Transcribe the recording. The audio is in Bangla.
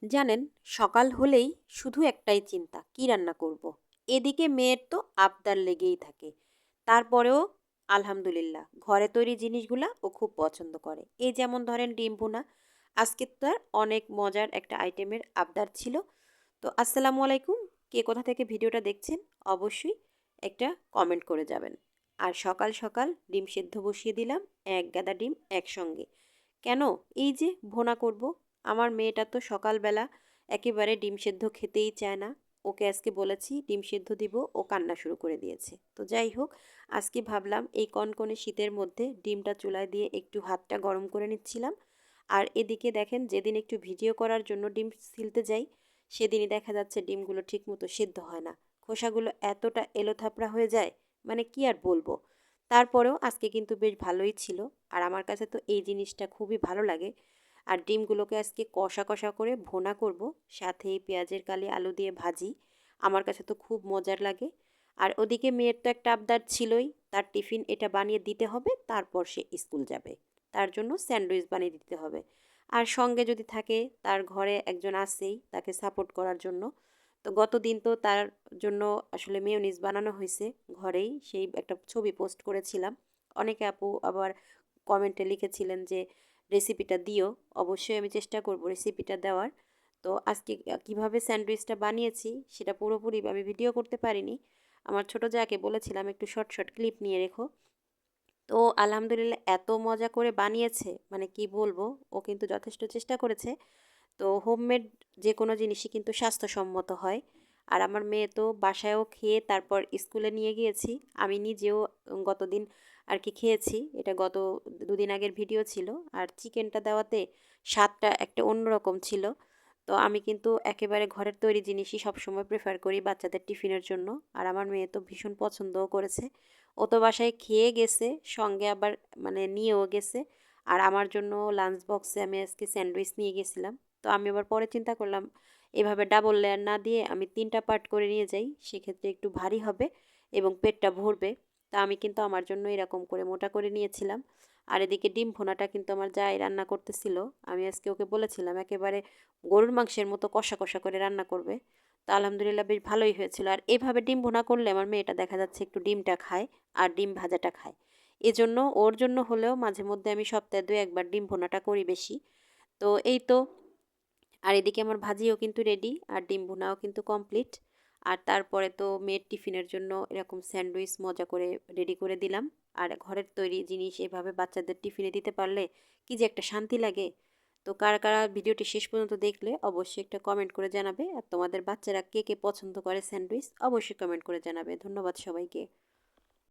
জানেন, সকাল হলেই শুধু একটাই চিন্তা, কি রান্না করব। এদিকে মেয়ের তো আবদার লেগেই থাকে। তারপরেও আলহামদুলিল্লাহ ঘরে তৈরি জিনিসগুলা ও খুব পছন্দ করে। এই যেমন ধরেন ডিম ভুনা, আজকে তার অনেক মজার একটা আইটেমের আবদার ছিল। তো আসসালামু আলাইকুম, কে কোথা থেকে ভিডিওটা দেখছেন অবশ্যই একটা কমেন্ট করে যাবেন। আর সকাল সকাল ডিম সেদ্ধ বসিয়ে দিলাম, এক গাদা ডিম একসঙ্গে। কেন? এই যে ভুনা করব। আমার মেয়েটা তো সকালবেলা একেবারে ডিম সেদ্ধ খেতেই চায় না। ওকে আজকে বলেছি ডিম সেদ্ধ দিব, ও কান্না শুরু করে দিয়েছে। তো যাই হোক, আজকে ভাবলাম এই কনকনে শীতের মধ্যে ডিমটা চুলায় দিয়ে একটু হাতটা গরম করে নিচ্ছিলাম। আর এদিকে দেখেন, যেদিন একটু ভিডিও করার জন্য ডিম ছিলতে যাই, সেদিনই দেখা যাচ্ছে ডিমগুলো ঠিকমতো সেদ্ধ হয় না। খোসাগুলো এতটা এলোথাপড়া হয়ে যায়, মানে কি আর বলবো। তারপরেও আজকে কিন্তু বেশ ভালোই ছিল। আর আমার কাছে তো এই জিনিসটা খুবই ভালো লাগে। আর ডিমগুলোকে আজকে কষা কষা করে ভুনা করব, সাথে এই পেঁয়াজের কালি আলু দিয়ে ভাজি। আমার কাছে তো খুব মজার লাগে। আর ওদিকে মেয়ের তো একটা আবদার ছিলই, তার টিফিন এটা বানিয়ে দিতে হবে, তারপর সে স্কুল যাবে। তার জন্য স্যান্ডউইচ বানিয়ে দিতে হবে। আর সঙ্গে যদি থাকে, তার ঘরে একজন আছেই তাকে সাপোর্ট করার জন্য। তো গতদিন তো তার জন্য আসলে মেয়োনিজ বানানো হয়েছে ঘরেই, সেই একটা ছবি পোস্ট করেছিলাম। অনেকে আপু আবার কমেন্টে লিখেছিলেন যে রেসিপিটা দিও। অবশ্যই আমি চেষ্টা করব রেসিপিটা দেওয়ার। তো আজকে কিভাবে স্যান্ডউইচটা বানিয়েছি সেটা পুরোপুরি আমি ভিডিও করতে পারিনি। আমার ছোটো জাকে বলেছিলাম একটু শর্ট শর্ট ক্লিপ নিয়ে রেখো। তো আলহামদুলিল্লাহ এত মজা করে বানিয়েছে, মানে কি বলবো। ও কিন্তু যথেষ্ট চেষ্টা করেছে। তো হোমমেড যে কোনো জিনিসই কিন্তু স্বাস্থ্যসম্মত হয়। আর আমার মেয়ে তো বাসায়ও খেয়ে তারপর স্কুলে নিয়ে গিয়েছি। আমি নিজেও গতদিন আর কি খেয়েছি, এটা গত দুদিন আগের ভিডিও ছিল। আর চিকেনটা দেওয়াতে স্বাদটা একটা অন্যরকম ছিল। তো আমি কিন্তু একেবারে ঘরের তৈরি জিনিসই সবসময় প্রেফার করি বাচ্চাদের টিফিনের জন্য। আর আমার মেয়ে তো ভীষণ পছন্দও করেছে। ও তো বাসায় খেয়ে গেছে, সঙ্গে আবার মানে নিয়েও গেছে। আর আমার জন্য লাঞ্চ বক্সে আমি আজকে স্যান্ডউইচ নিয়ে গেছিলাম। তো আমি আবার পরে চিন্তা করলাম, এভাবে ডাবল লেয়ার না দিয়ে আমি 3টা পার্ট করে নিয়ে যাই, সেক্ষেত্রে একটু ভারী হবে এবং পেটটা ভরবে। তা আমি কিন্তু আমার জন্য এরকম করে মোটা করে নিয়েছিলাম। আর এদিকে ডিম ভুনাটা কিন্তু আমার যাই রান্না করতেছিল। আমি আজকে ওকে বলেছিলাম একেবারে গরুর মাংসের মতো কষা কষা করে রান্না করবে। তো আলহামদুলিল্লাহ বেশ ভালোই হয়েছিল। আর এভাবে ডিম ভুনা করলে আমার মেয়েটা দেখা যাচ্ছে একটু ডিমটা খায় আর ডিম ভাজাটা খায়। এজন্য ওর জন্য হলেও মাঝে মধ্যে আমি সপ্তাহে 2-1 বার ডিম ভুনাটা করি বেশি। তো এই তো। আর এদিকে আমার ভাজিও কিন্তু রেডি, আর ডিম ভুনাও কিন্তু কমপ্লিট। আর তারপরে তো মেয়ের টিফিনের জন্য এরকম স্যান্ডউইচ মজা করে রেডি করে দিলাম। আর ঘরের তৈরি জিনিস এভাবে বাচ্চাদের টিফিনে দিতে পারলে কি যে একটা শান্তি লাগে। তো কারা কারা ভিডিওটি শেষ পর্যন্ত দেখলে অবশ্যই একটা কমেন্ট করে জানাবে। আর তোমাদের বাচ্চারা কে কে পছন্দ করে স্যান্ডউইচ অবশ্যই কমেন্ট করে জানাবে। ধন্যবাদ সবাইকে।